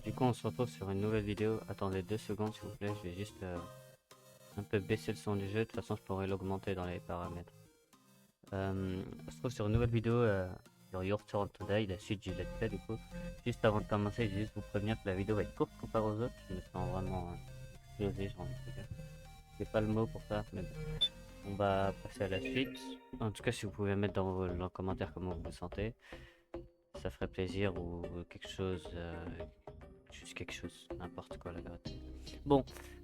Du coup, on se retrouve sur une nouvelle vidéo. Attendez 2 secondes, s'il vous plaît. Je vais juste un peu baisser le son du jeu. De toute façon, je pourrais l'augmenter dans les paramètres. On se trouve sur une nouvelle vidéo sur Your Turn Today, la suite du Let's Play. Du coup, juste avant de commencer, je vais juste vous prévenir que la vidéo va être courte comparée aux autres. Je me sens vraiment explosé, j'ai envie de dire. J'ai pas le mot pour ça, mais bon. On va passer à la suite. En tout cas, si vous pouvez mettre dans le commentaire comment vous vous sentez, ça ferait plaisir ou quelque chose. Juste quelque chose, n'importe quoi la vérité. Bon,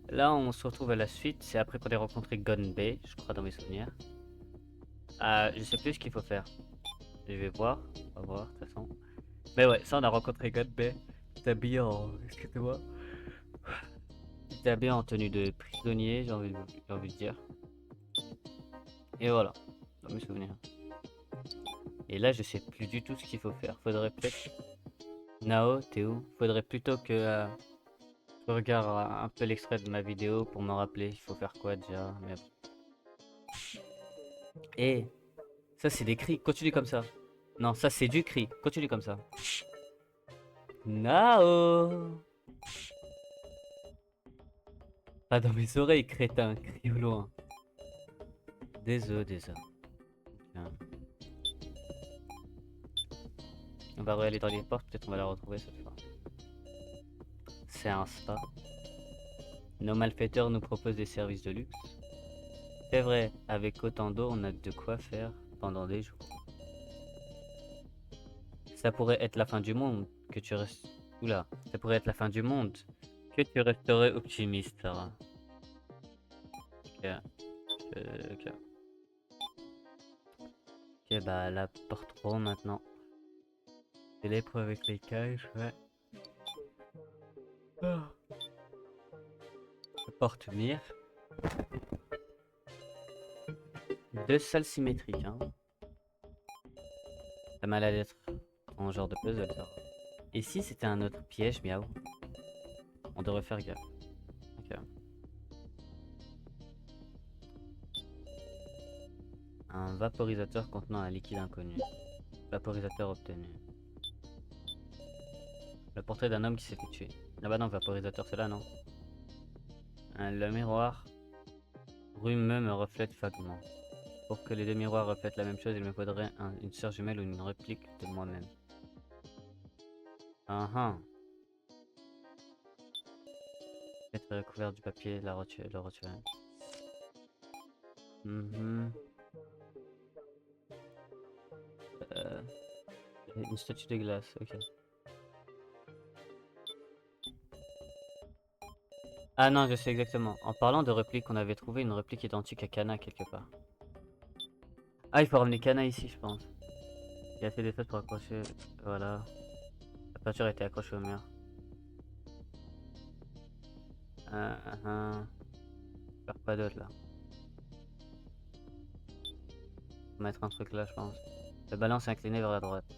là on se retrouve à la suite, c'est après qu'on ait rencontré Gonbei, je crois dans mes souvenirs. Je sais plus ce qu'il faut faire. Je vais voir, on va voir de toute façon. Mais ouais, ça on a rencontré Gonbei. Il était habillé en... Excusez-moi. Il était habillé en tenue de prisonnier, j'ai envie de dire. Et voilà, dans mes souvenirs. Et là je sais plus du tout ce qu'il faut faire. Faudrait peut-être... Nao, t'es où? Faudrait plutôt que... je regarde un peu l'extrait de ma vidéo pour me rappeler il faut faire quoi déjà. Mais bon. Et ça c'est des cris, continue comme ça. Non, ça c'est du cri, continue comme ça. Nao. Pas dans mes oreilles, crétin, crie au loin. Désolé. Tiens. On va aller dans les portes, peut-être on va la retrouver cette fois. C'est un spa. Nos malfaiteurs nous proposent des services de luxe. C'est vrai, avec autant d'eau, on a de quoi faire pendant des jours. Ça pourrait être la fin du monde, que tu restes... Oula, ça pourrait être la fin du monde, que tu resterais optimiste, Sarah. Ok, ok. Ok, bah la porte ronde maintenant. C'est l'épreuve avec les cages, ouais. Ah. La porte mire. Deux salles symétriques, hein. Ça m'a l'air d'être un genre de puzzle, ça. Et si c'était un autre piège, miaou? On devrait faire gaffe. Ok. Un vaporisateur contenant un liquide inconnu. Vaporisateur obtenu. Le portrait d'un homme qui s'est fait tuer. Ah bah non, vaporisateur, c'est là, non? Le miroir rumeux me reflète vaguement. Pour que les deux miroirs reflètent la même chose, il me faudrait une sœur jumelle ou une réplique de moi-même. Ah ah. Être recouvert du papier, le retirer. Euh, une statue de glace, ok. Ah non, je sais exactement. En parlant de répliques, on avait trouvé une réplique identique à Kana quelque part. Ah, il faut ramener Kana ici, je pense. Il a fait des fautes pour accrocher. Voilà. La peinture a été accrochée au mur. Faire quoi d'autre là? Faut mettre un truc là, je pense. La balance est inclinée vers la droite.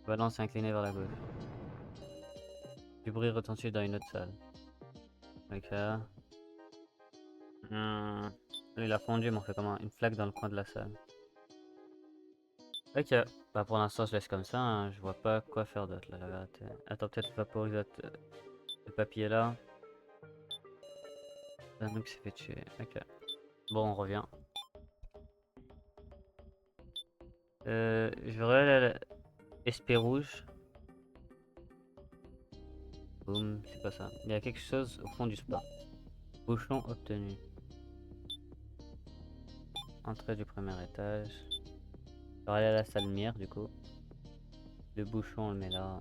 La balance est inclinée vers la gauche. Du bruit retentit dans une autre salle. Ok. Il a fondu, mais on fait comment? Une flaque dans le coin de la salle. Ok. Bah pour l'instant, je laisse comme ça. Hein. Je vois pas quoi faire d'autre là, la vérité. Attends, peut-être vaporisateur. Le papier là. Un homme qui s'est fait tuer. Ok. Bon, on revient. Je vais aller à la SP rouge. Boum, c'est pas ça. Il y a quelque chose au fond du spa. Bouchon obtenu. Entrée du premier étage. Je vais aller à la salle mire du coup. Le bouchon, on le met là.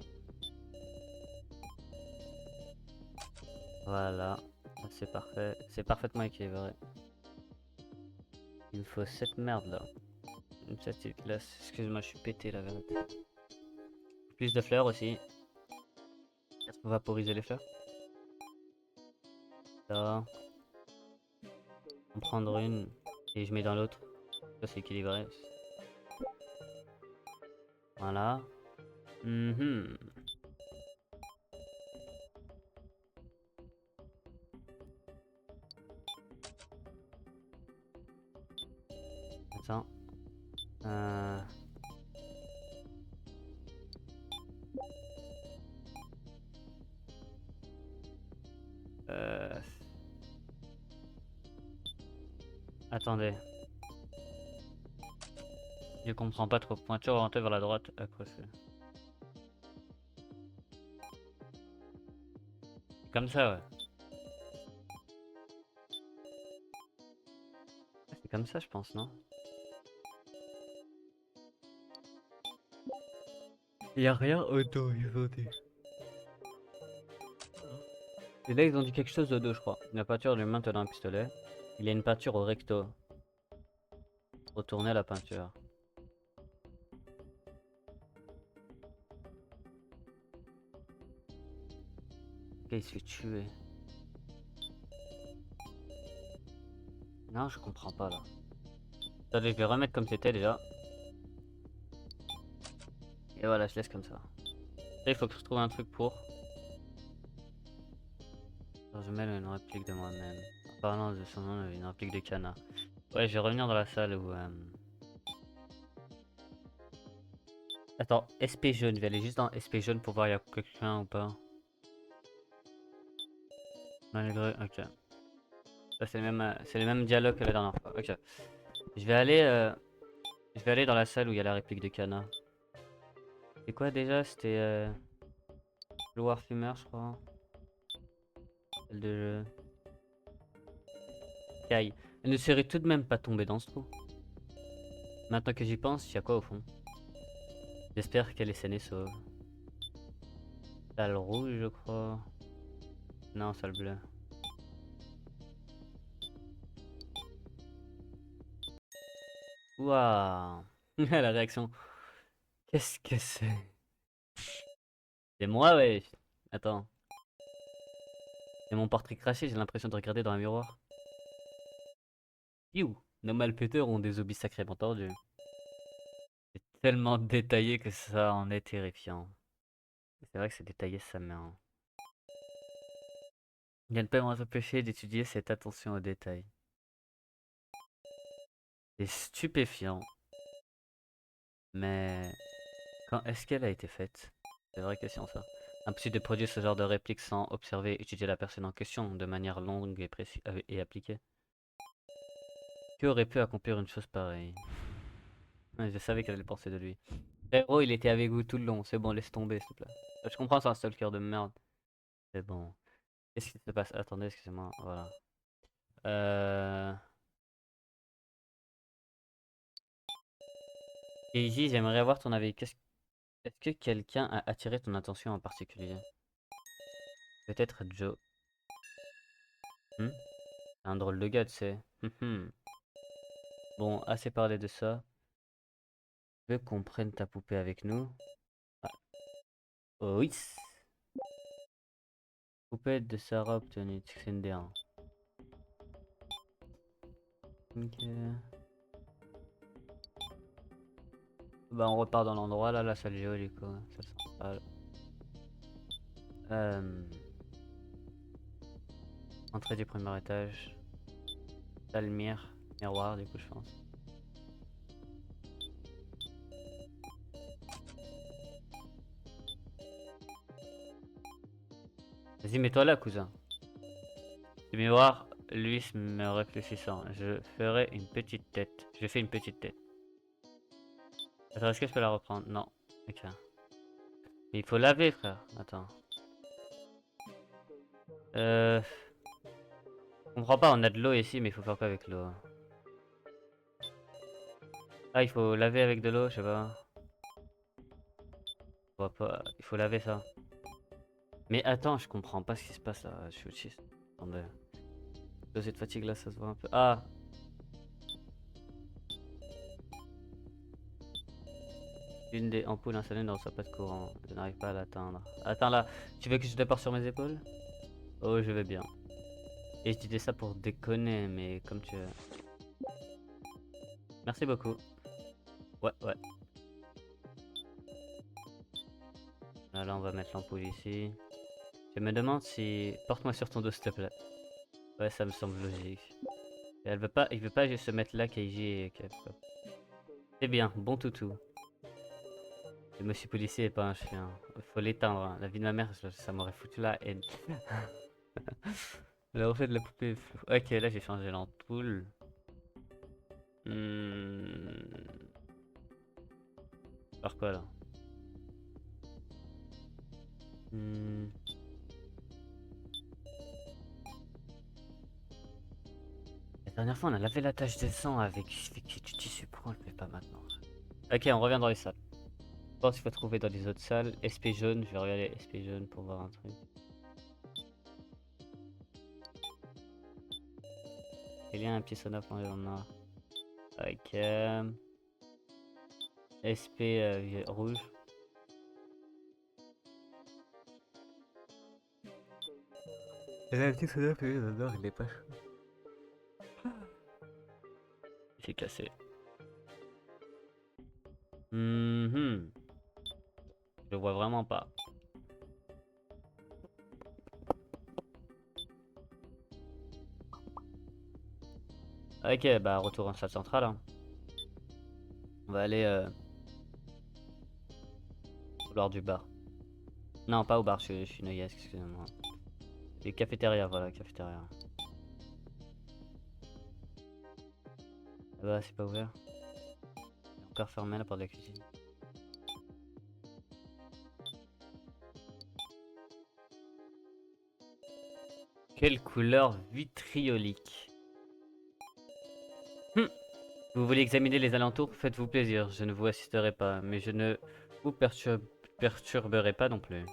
Voilà. C'est parfait. C'est parfaitement équilibré. Il me faut cette merde là. Une statue de glace. Excuse-moi, je suis pété la vérité. Plus de fleurs aussi. Est-ce qu'on va vaporiser les fleurs? Là. En prendre une et je mets dans l'autre. Ça c'est équilibré. Voilà. Attends. Attendez. Je comprends pas trop. Pointure orientée vers la droite, accroché. Comme ça, ouais. C'est comme ça, je pense, non? Il y a rien auto, ils ont dit. Et là, ils ont dit quelque chose de deux, je crois. La peinture lui main tenant un pistolet. Il y a une peinture au recto. Retourner la peinture. Ok, il se fait tuer. Non, je comprends pas là. Attendez, je vais remettre comme c'était déjà. Et voilà, je laisse comme ça. Là, il faut que je trouve un truc pour. Alors, je mets une réplique de moi-même. En parlant de son nom, une réplique de Kana. Ouais, je vais revenir dans la salle où. Attends, SP jaune, je vais aller juste dans SP jaune pour voir il y a quelqu'un ou pas. Malgré, ok. Ça c'est le même dialogue que la dernière fois. Ok. Je vais aller, euh, je vais aller dans la salle où il y a la réplique de Kana. C'est quoi déjà? C'était Loire Fumeur, je crois. Celle de Kai. Elle ne serait tout de même pas tombée dans ce trou. Maintenant que j'y pense, il y a quoi au fond? J'espère qu'elle est saine et sauve. Salle rouge, je crois. Non, salle bleue. Waouh! La réaction. Qu'est-ce que c'est? C'est moi, ouais. Attends. C'est mon portrait craché, j'ai l'impression de regarder dans un miroir. You! Nos malfaiteurs ont des hobbies sacrément tordus. C'est tellement détaillé que ça en est terrifiant. C'est vrai que c'est détaillé, ça met en... Il ne peut m'empêcher d'étudier cette attention aux détails. C'est stupéfiant. Mais quand est-ce qu'elle a été faite? C'est une vraie question ça. Impossible de produire ce genre de réplique sans observer et étudier la personne en question de manière longue et, et appliquée. Qui aurait pu accomplir une chose pareille? Ouais, je savais qu'elle allait penser de lui. Héros, il était avec vous tout le long. C'est bon, laisse tomber, s'il te plaît. Je comprends, c'est un stalker de merde. C'est bon. Qu'est-ce qui se passe? Attendez, excusez-moi. Voilà. Euh... Eiji, j'aimerais avoir ton avis. Est-ce que quelqu'un a attiré ton attention en particulier? Peut-être Joe. Hmm. Un drôle de gars, tu sais. Bon, assez parlé de ça. Tu veux qu'on prenne ta poupée avec nous? Ah. Oh oui. Poupée de Sarah obtenue. Tinder. Ok. Bah on repart dans l'endroit là, la salle géo du coup. Salle centrale. Entrée du premier étage. Salle miroir du coup je pense. Vas-y mets-toi là cousin. Le miroir, lui me réfléchissant. Je ferai une petite tête. Je fais une petite tête. Attends, est-ce que je peux la reprendre? Non. Ok. Mais il faut laver frère. Attends. Je comprends pas, on a de l'eau ici mais il faut faire quoi avec l'eau? Ah il faut laver avec de l'eau, je sais pas. Je vois pas. Il faut laver ça. Mais attends, je comprends pas ce qui se passe là. Je suis autiste. Attendez. Dosée de fatigue là, ça se voit un peu. Ah! Une des ampoules installées ne reçoit pas de courant. Je n'arrive pas à l'atteindre. Attends là, tu veux que je te porte sur mes épaules? Oh, je vais bien. Et je disais ça pour déconner, mais comme tu veux. Merci beaucoup. Ouais, ouais. Là, on va mettre l'ampoule ici. Je me demande si... Porte-moi sur ton dos, s'il te plaît. Ouais, ça me semble logique. Et il veut pas juste se mettre là, Keiji et c'est bien, bon toutou. Le monsieur policier est pas un chien. Il faut l'éteindre, hein. La vie de ma mère, ça m'aurait foutu la haine. Le reflet de la poupée est flou. Ok, là j'ai changé l'ampoule. Par quoi là? La dernière fois on a lavé la tache de sang avec du tissu, pourquoi on le fait pas maintenant? Ok, on revient dans les salles. Je pense qu'il faut trouver dans les autres salles. SP jaune, je vais regarder SP jaune pour voir un truc. Il y a un petit soda pour les noir. Ok. SP rouge. Et là, un petit soda pour les noir, il est pas chaud. Il s'est cassé. Je le vois vraiment pas. Ok, bah retour en salle centrale. Hein. On va aller au couloir du bar. Non, pas au bar, je suis Noyes, excusez-moi. Les cafétérias, voilà, cafétéria. Là-bas, c'est pas ouvert. Encore fermé la porte de la cuisine. Quelle couleur vitriolique. Vous voulez examiner les alentours? Faites-vous plaisir, je ne vous assisterai pas, mais je ne vous perturberai pas non plus.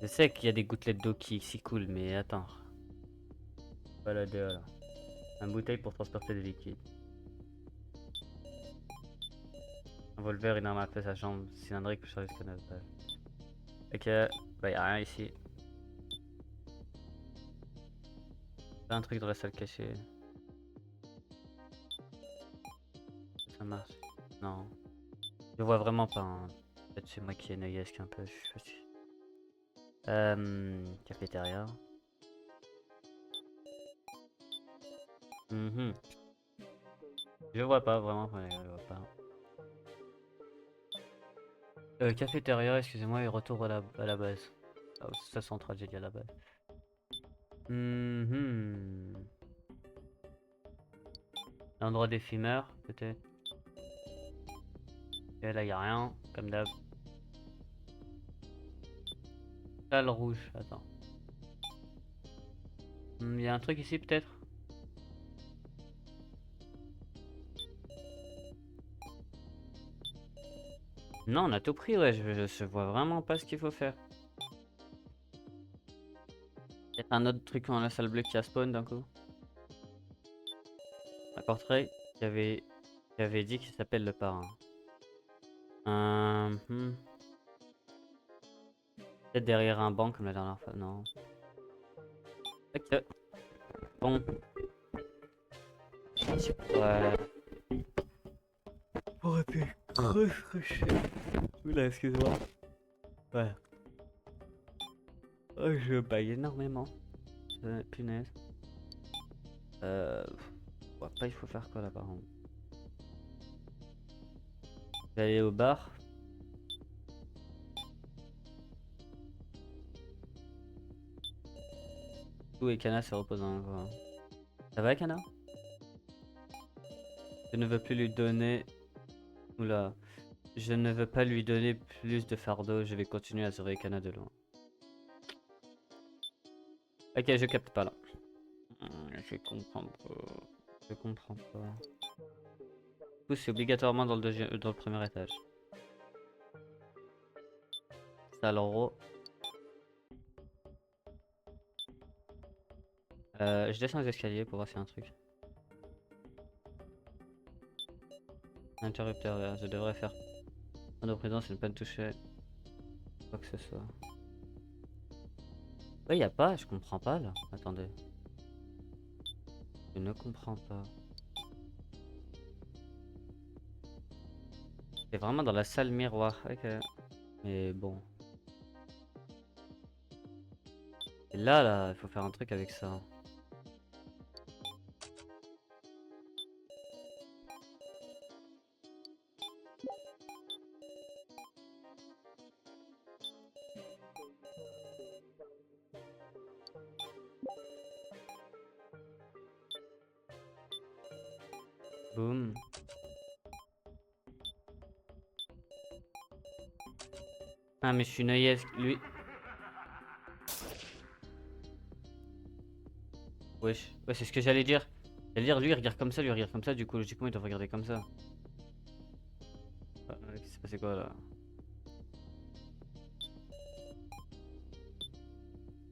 Je sais qu'il y a des gouttelettes d'eau qui s'y coulent, mais attends. Voilà dehors. Un bouteille pour transporter des liquides. Un revolver, une arme à feu, sa jambe cylindrique pour charger le scanner. Ok, bah y'a rien ici. Pas un truc dans la salle cachée. Ça marche. Non. Je vois vraiment pas. Hein. Peut-être c'est moi qui est naïesque un peu. Je suis... Cafétéria. Je vois pas vraiment. Ouais, je vois pas. Cafétéria, excusez-moi, et retour à la base. Ah, ça centrale, j'ai dit à la base. L'endroit des fumeurs, peut-être. Et là, y a rien, comme d'hab. Salle rouge, attends. Y a un truc ici, peut-être? Non, on a tout pris, ouais, je vois vraiment pas ce qu'il faut faire. Y a un autre truc dans la salle bleue qui a spawn d'un coup. Un portrait qui avait dit qu'il s'appelle le parrain. Peut-être derrière un banc comme la dernière fois, non. Ok. Bon. Ouais. Aurait pu recrucher. Oula, excuse-moi. Ouais. Oh, je baille énormément. Punaise. Je vois pas, il faut faire quoi là par contre. Je vais aller au bar. Où et Kana se repose encore. Ça va, Kana? Je ne veux plus lui donner. Oula. Je ne veux pas lui donner plus de fardeau. Je vais continuer à surveiller Kana de loin. Ok, je capte pas là. Je comprends pas. Je comprends pas. Du coup, c'est obligatoirement dans le premier étage. Salle ro. Je descends les escaliers pour voir s'il y a un truc. Interrupteur vert, je devrais faire. En présence, c'est ne pas me toucher. Quoi que ce soit. Ouais, y a pas, je comprends pas là. Attendez. Je ne comprends pas. C'est vraiment dans la salle miroir. Ok. Mais bon. Et là, il faut faire un truc avec ça. Boum. Ah mais je suis naïf, lui. Wesh. Ouais, c'est ce que j'allais dire. J'allais dire, lui il regarde comme ça, lui il regarde comme ça, du coup logiquement il doit regarder comme ça. Qu'est-ce qui s'est passé quoi là?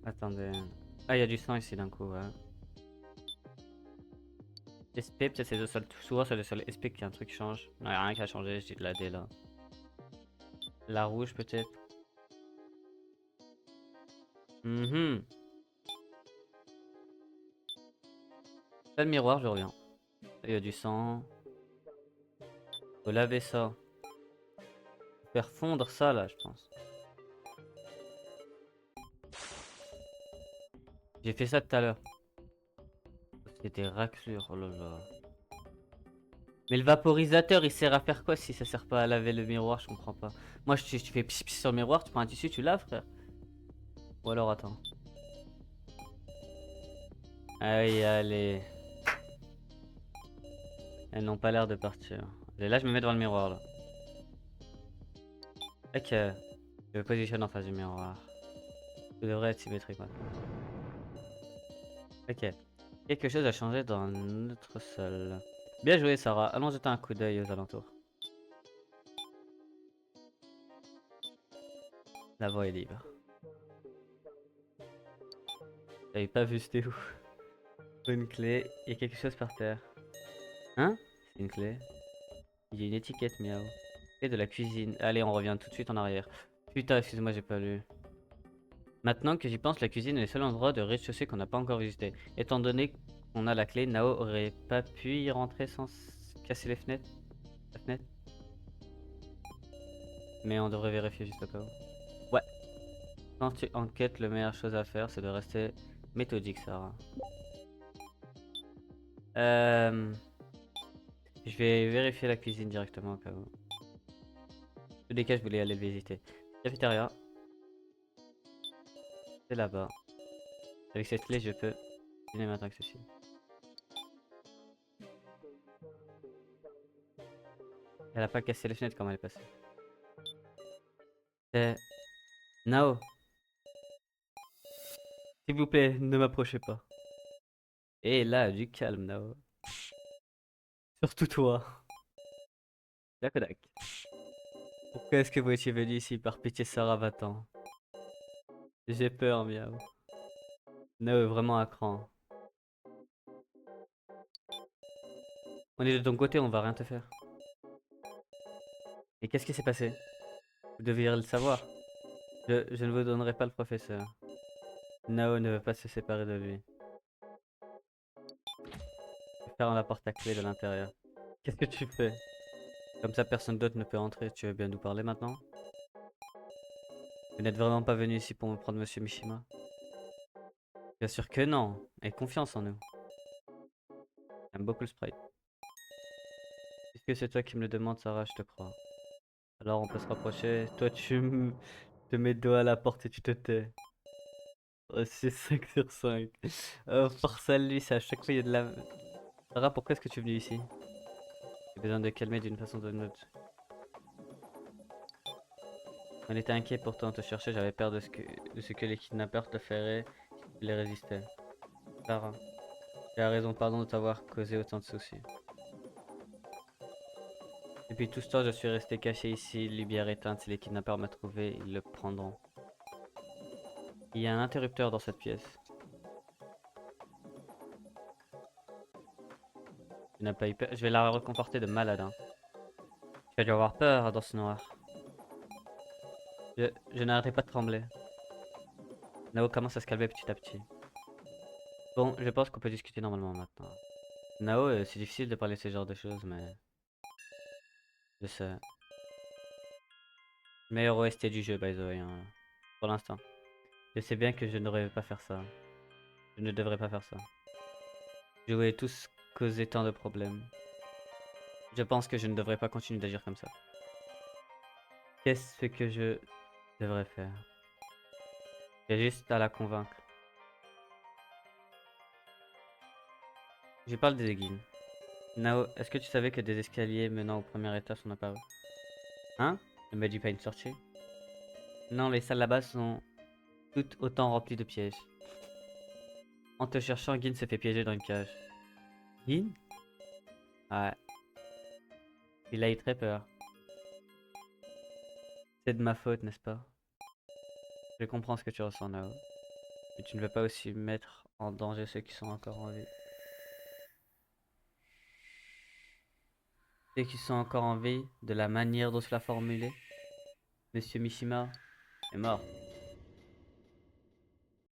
Attendez. Ah, il y a du sang ici d'un coup, ouais. SP, peut-être c'est le seul. Souvent c'est le seul SP qui a un truc qui change. Non, il n'y a rien qui a changé, je dis de la D là. La rouge peut-être. Mhm. Là, le miroir, je reviens. Il y a du sang. Faut laver ça. Faut faire fondre ça là, je pense. J'ai fait ça tout à l'heure. C'était raclure, oh là là. Mais le vaporisateur, il sert à faire quoi si ça sert pas à laver le miroir? Je comprends pas. Moi, tu fais pis pis sur le miroir, tu prends un tissu, tu laves, frère. Ou alors, attends. Allez, allez. Elles n'ont pas l'air de partir. Et là, je me mets devant le miroir, là. Ok. Je me positionne en face du miroir. Tout devrait être symétrique maintenant. Ok. Quelque chose a changé dans notre sol. Bien joué, Sarah. Allons jeter un coup d'œil aux alentours. La voie est libre. J'avais pas vu, c'était où? Une clé. Il y a quelque chose par terre. Hein? C'est une clé. Il y a une étiquette, miaou. Et de la cuisine. Allez, on revient tout de suite en arrière. Putain, excuse-moi, j'ai pas lu. Maintenant que j'y pense, la cuisine est le seul endroit de rez-de-chaussée qu'on n'a pas encore visité. Étant donné qu'on a la clé, Nao aurait pas pu y rentrer sans casser les fenêtres. La fenêtre. Mais on devrait vérifier juste au cas où. Ouais. Quand tu enquêtes, la meilleure chose à faire, c'est de rester méthodique, Sarah. Euh... Je vais vérifier la cuisine directement au cas où. En tous les cas, je voulais aller le visiter. Cafétéria. C'est là-bas. Avec cette clé, je peux cuisiner maintenant que ceci. Elle a pas cassé les fenêtres comme elle est passée. Nao, s'il vous plaît, ne m'approchez pas. Et là, du calme, Nao. Surtout toi. D'accord. Pourquoi est-ce que vous étiez venu ici? Par pitié, Sarah, va-t'en. J'ai peur, miaou. Nao est vraiment à cran. On est de ton côté, on va rien te faire. Et qu'est-ce qui s'est passé? Vous devriez le savoir. Je ne vous donnerai pas le professeur. Nao ne veut pas se séparer de lui. Ferme la porte à clé de l'intérieur. Qu'est-ce que tu fais? Comme ça, personne d'autre ne peut entrer. Tu veux bien nous parler maintenant? Vous n'êtes vraiment pas venu ici pour me prendre Monsieur Mishima? Bien sûr que non. Aie confiance en nous. J'aime beaucoup le sprite. Puisque c'est toi qui me le demandes, Sarah, je te crois. Alors on peut se rapprocher. Toi, te mets le doigt à la porte et tu te tais. Oh, c'est 5 sur 5. Oh, force à lui, c'est à chaque fois il y a de la... Sarah, pourquoi est-ce que tu es venu ici? J'ai besoin de calmer d'une façon ou d'une autre. On était inquiet pour toi, on te cherchait, j'avais peur de ce que les kidnappeurs te feraient si tu les résistais. Sarah, tu as raison, pardon de t'avoir causé autant de soucis. Depuis tout ce temps, je suis resté caché ici, lumière éteinte. Si les kidnappeurs me trouvé, ils le prendront. Il y a un interrupteur dans cette pièce. Tu n'as pas eu peur. Je vais la réconforter de malade. Hein. Tu vas dû avoir peur dans ce noir. Je n'arrêtais pas de trembler. Nao commence à se calmer petit à petit. Bon, je pense qu'on peut discuter normalement maintenant. Nao, c'est difficile de parler de ce genre de choses, mais... Je sais. Meilleur OST du jeu, by the way, hein, pour l'instant. Je sais bien que je ne devrais pas faire ça. Je ne devrais pas faire ça. Je voulais tous causer tant de problèmes. Je pense que je ne devrais pas continuer d'agir comme ça. Qu'est-ce que je devrais faire? J'ai juste à la convaincre. Je parle des aiguilles. Nao, est-ce que tu savais que des escaliers menant au premier étage sont apparus? Hein? Ne me dis pas une sortie. Non, les salles là-bas sont toutes autant remplies de pièges. En te cherchant, Gin se fait piéger dans une cage. Gin? Ouais. Il a eu très peur. C'est de ma faute, n'est-ce pas? Je comprends ce que tu ressens, Nao. Mais tu ne veux pas aussi mettre en danger ceux qui sont encore en vie. Ceux qui sont encore en vie, de la manière dont cela formulé, Monsieur Mishima est mort.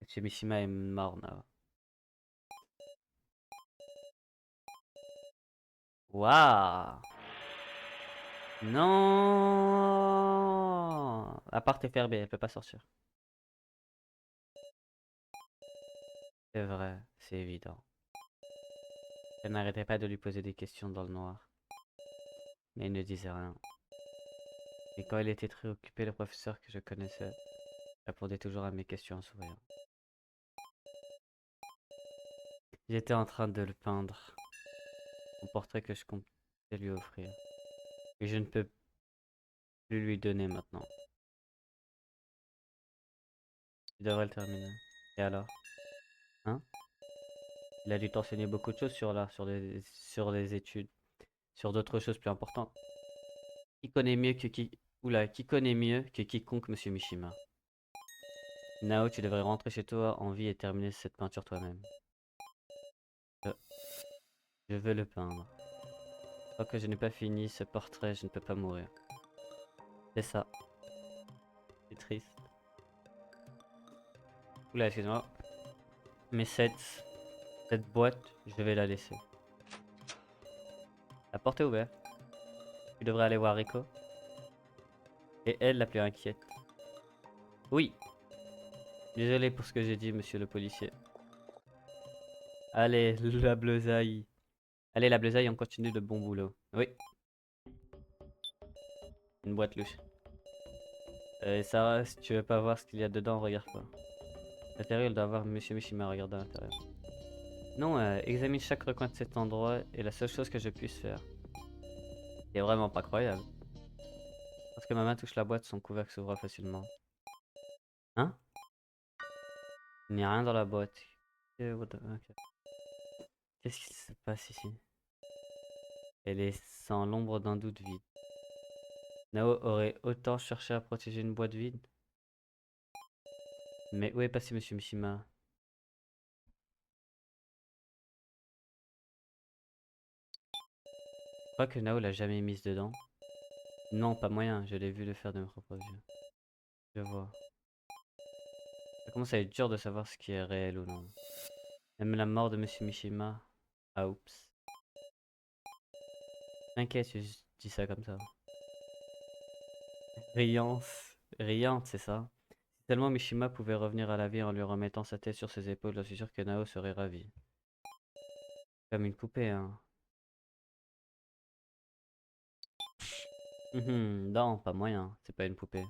Monsieur Mishima est mort, Nao. Waouh! Non! La porte est fermée, elle peut pas sortir. C'est vrai, c'est évident. Elle n'arrêtait pas de lui poser des questions dans le noir. Mais il ne disait rien. Et quand il était très occupé, le professeur que je connaissais répondait toujours à mes questions en souriant. J'étais en train de le peindre. Mon portrait que je comptais lui offrir. Et je ne peux plus lui donner maintenant. Tu devrais le terminer. Et alors? Hein? Il a dû t'enseigner beaucoup de choses sur les études. Sur d'autres choses plus importantes. Qui connaît mieux que qui... Oula, qui connaît mieux que quiconque Monsieur Mishima? Nao, tu devrais rentrer chez toi en vie et terminer cette peinture toi-même. Je... je veux le peindre. Tant que je n'ai pas fini ce portrait, je ne peux pas mourir. C'est ça. C'est triste. Oula, excuse-moi. Mais cette boîte, je vais la laisser. La porte est ouverte. Tu devrais aller voir Rico. Et elle, la plus inquiète. Oui. Désolé pour ce que j'ai dit, monsieur le policier. Allez, la bleusaille. Allez, la bleusaille, on continue de bon boulot. Oui, une boîte louche. Sarah, si tu veux pas voir ce qu'il y a dedans, regarde pas. À l'intérieur, il doit avoir Monsieur Mishima, regarde à l'intérieur. Non, examine chaque recoin de cet endroit est la seule chose que je puisse faire. C'est vraiment pas croyable. Lorsque ma main touche la boîte, son couvercle s'ouvre facilement. Hein? Il n'y a rien dans la boîte. Ok. Qu'est-ce qui se passe ici? Elle est sans l'ombre d'un doute vide. Nao aurait autant cherché à protéger une boîte vide? Mais où est passé Monsieur Mishima? Je crois que Nao l'a jamais mise dedans. Non, pas moyen, je l'ai vu le faire de mes propres yeux. Je vois. Ça commence à être dur de savoir ce qui est réel ou non. Même la mort de Monsieur Mishima. Ah oups. T'inquiète, je dis ça comme ça. Riance. Riante, c'est ça. Si seulement Mishima pouvait revenir à la vie en lui remettant sa tête sur ses épaules, je suis sûr que Nao serait ravi. Comme une poupée, hein. Non, pas moyen, c'est pas une poupée.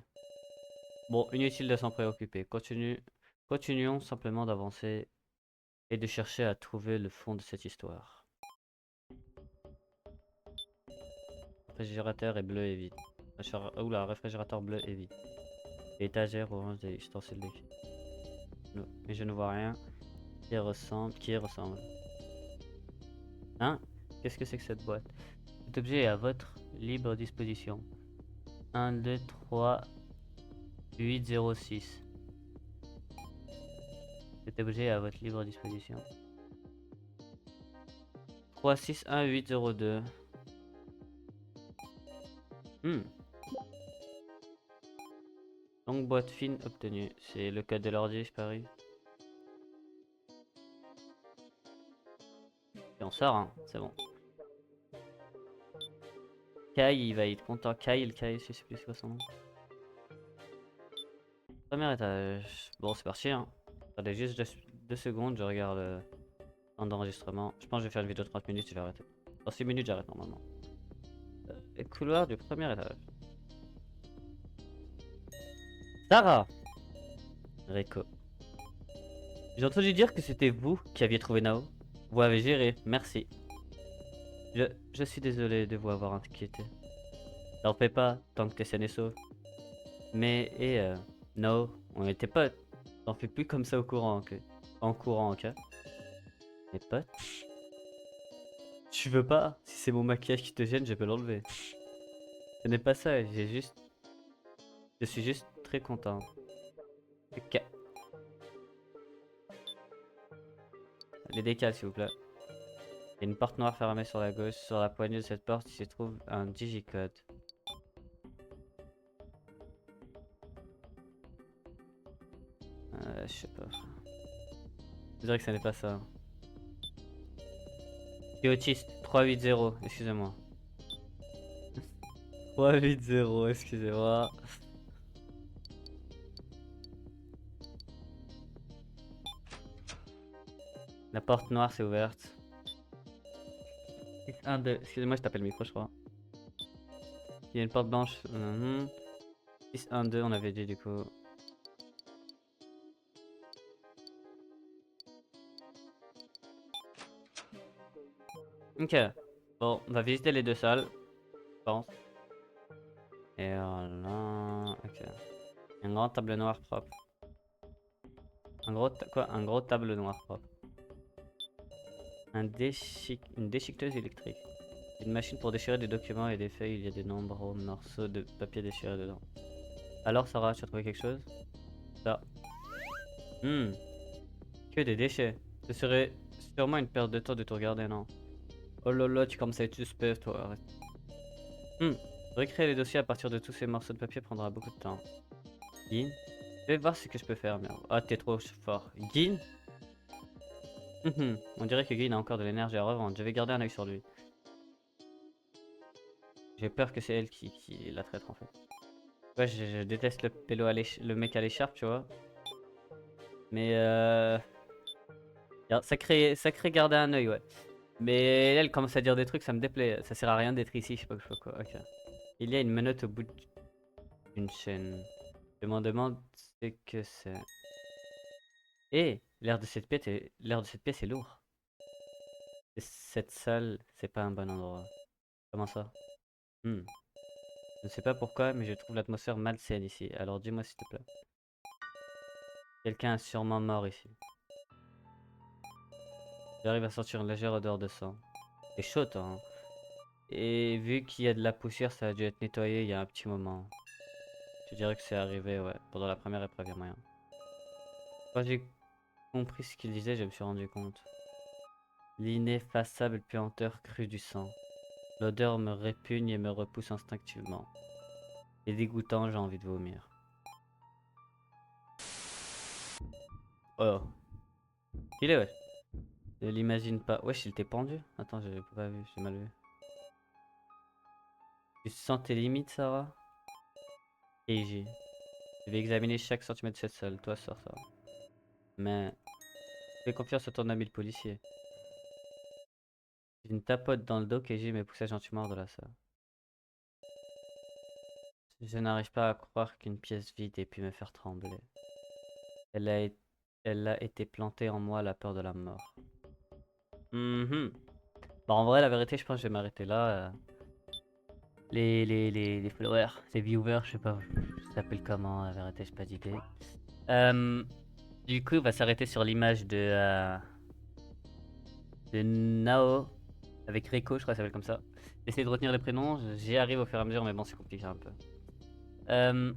Bon, inutile de s'en préoccuper. Continuons simplement d'avancer et de chercher à trouver le fond de cette histoire. Réfrigérateur est bleu et vide. Oula, réfrigérateur bleu et vide. Étagère orange des ustensiles de cuisine. Mais je ne vois rien qui y ressemble. Hein? Qu'est-ce que c'est que cette boîte? Cet objet est à votre libre disposition. 1, 2, 3, 8, 0, 6. Cet objet est à votre libre disposition. 3, 6, 1, 8, 0, 2. Donc boîte fine obtenue. C'est le code de l'ordi, je parie. Et on sort, hein, c'est bon. Kai, il va être content. Kai, je sais plus c'est quoi son nom. Premier étage. Bon, c'est parti, hein. Attendez juste 2 secondes, je regarde le temps d'enregistrement. Je pense que je vais faire une vidéo de 30 minutes, je vais arrêter. Dans 6 minutes, j'arrête normalement. Couloir du premier étage. Sarah! Rico. J'ai entendu dire que c'était vous qui aviez trouvé Nao. Vous avez géré, merci. Je suis désolé de vous avoir inquiété. T'en fais pas, tant que t'es saine et sauve. Mais, no, on était potes. T'en fais plus comme ça au courant, ok? En courant, ok? Mais potes? Tu veux pas? Si c'est mon maquillage qui te gêne, je peux l'enlever. Ce n'est pas ça, je suis juste très content. Ok. Les décals, s'il vous plaît. Il y a une porte noire fermée sur la gauche. Sur la poignée de cette porte, il se trouve un digicode. Je sais pas. Je dirais que ce n'est pas ça. Je suis autiste. 380, excusez-moi. 380, excusez-moi. La porte noire s'est ouverte. 1, 2, excusez-moi, je t'appelle le micro, je crois. Il y a une porte blanche. 6, 1, 2, on avait dit du coup. Ok. Bon, on va visiter les deux salles, je pense. Et voilà. Ok. Un grand table noir propre. Un gros table noir propre. Une déchiqueteuse électrique. Une machine pour déchirer des documents et des feuilles. Il y a de nombreux morceaux de papier déchirés dedans. Alors Sarah, tu as trouvé quelque chose? Ça. Que des déchets. Ce serait sûrement une perte de temps de tout regarder, non? Oh là là, tu commences à être suspect, toi. Arrête. Recréer les dossiers à partir de tous ces morceaux de papier prendra beaucoup de temps. Guin? Je vais voir ce que je peux faire, merde. Ah, t'es trop fort. Guin? On dirait que Guin a encore de l'énergie à revendre. Je vais garder un œil sur lui. J'ai peur que c'est elle qui la traite en fait. Ouais, je déteste le pélo le mec à l'écharpe, tu vois. Mais ça crée garder un œil, ouais. Mais elle commence à dire des trucs, ça me déplaît. Ça sert à rien d'être ici, je sais pas quoi. Ok. Il y a une menotte au bout d'une chaîne. Je me demande ce que c'est. Et l'air de cette pièce est lourd. Et cette salle, c'est pas un bon endroit. Comment ça? Je ne sais pas pourquoi, mais je trouve l'atmosphère malsaine ici. Alors dis-moi s'il te plaît. Quelqu'un est sûrement mort ici. J'arrive à sentir une légère odeur de sang. C'est chaud, toi, hein. Et vu qu'il y a de la poussière, ça a dû être nettoyé il y a un petit moment. Je dirais que c'est arrivé, ouais, pendant la première épreuve, il y a moyen. Quand j'ai compris ce qu'il disait, je me suis rendu compte. L'ineffaçable puanteur crue du sang. L'odeur me répugne et me repousse instinctivement. C'est dégoûtant, j'ai envie de vomir. Oh. Il est, ouais. Ne l'imagine pas. Wesh, il t'est pendu? Attends, j'ai pas vu, j'ai mal vu. Tu sens tes limites, Sarah? Eiji. Je vais examiner chaque centimètre de cette salle. Toi, sors ça. Mais fais confiance à ton ami le policier. J'ai une tapote dans le dos qu'Eiji me poussait gentiment hors de la salle. Je n'arrive pas à croire qu'une pièce vide ait pu me faire trembler. Elle a, elle a été plantée en moi la peur de la mort. Bah en vrai, la vérité, je pense que je vais m'arrêter là. Les followers, les viewers, je sais pas, ça s'appelle comment, la vérité, j'ai pas d'idée. Du coup, on va s'arrêter sur l'image de Nao avec Reiko, je crois que ça s'appelle comme ça. J'essaie de retenir les prénoms, j'y arrive au fur et à mesure, mais bon, c'est compliqué un peu.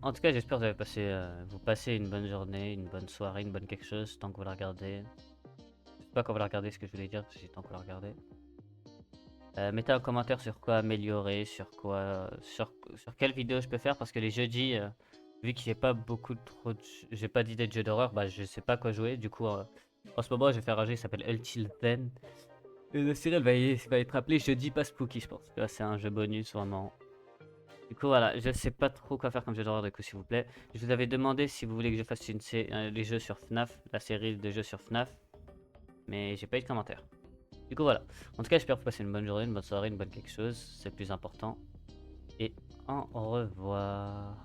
En tout cas, j'espère que vous passez une bonne journée, une bonne soirée, une bonne quelque chose, tant que vous la regardez. Je sais pas quand vous la regardez ce que je voulais dire, c'est tant que vous la regardez. Mettez un commentaire sur quoi améliorer, sur quelle vidéo je peux faire, parce que les jeudis, vu que j'ai pas j'ai pas d'idée de jeu d'horreur, bah je sais pas quoi jouer. Du coup, en ce moment, je vais faire un jeu qui s'appelle Until Then. Et la série, va être appelée Jeudi pas Spooky, je pense. C'est un jeu bonus vraiment. Du coup, voilà, je sais pas trop quoi faire comme jeu d'horreur, du coup, s'il vous plaît. Je vous avais demandé si vous voulez que je fasse les jeux sur FNAF, la série de jeux sur FNAF, mais j'ai pas eu de commentaire. Du coup, voilà. En tout cas, j'espère que vous passez une bonne journée, une bonne soirée, une bonne quelque chose. C'est le plus important. Et au revoir.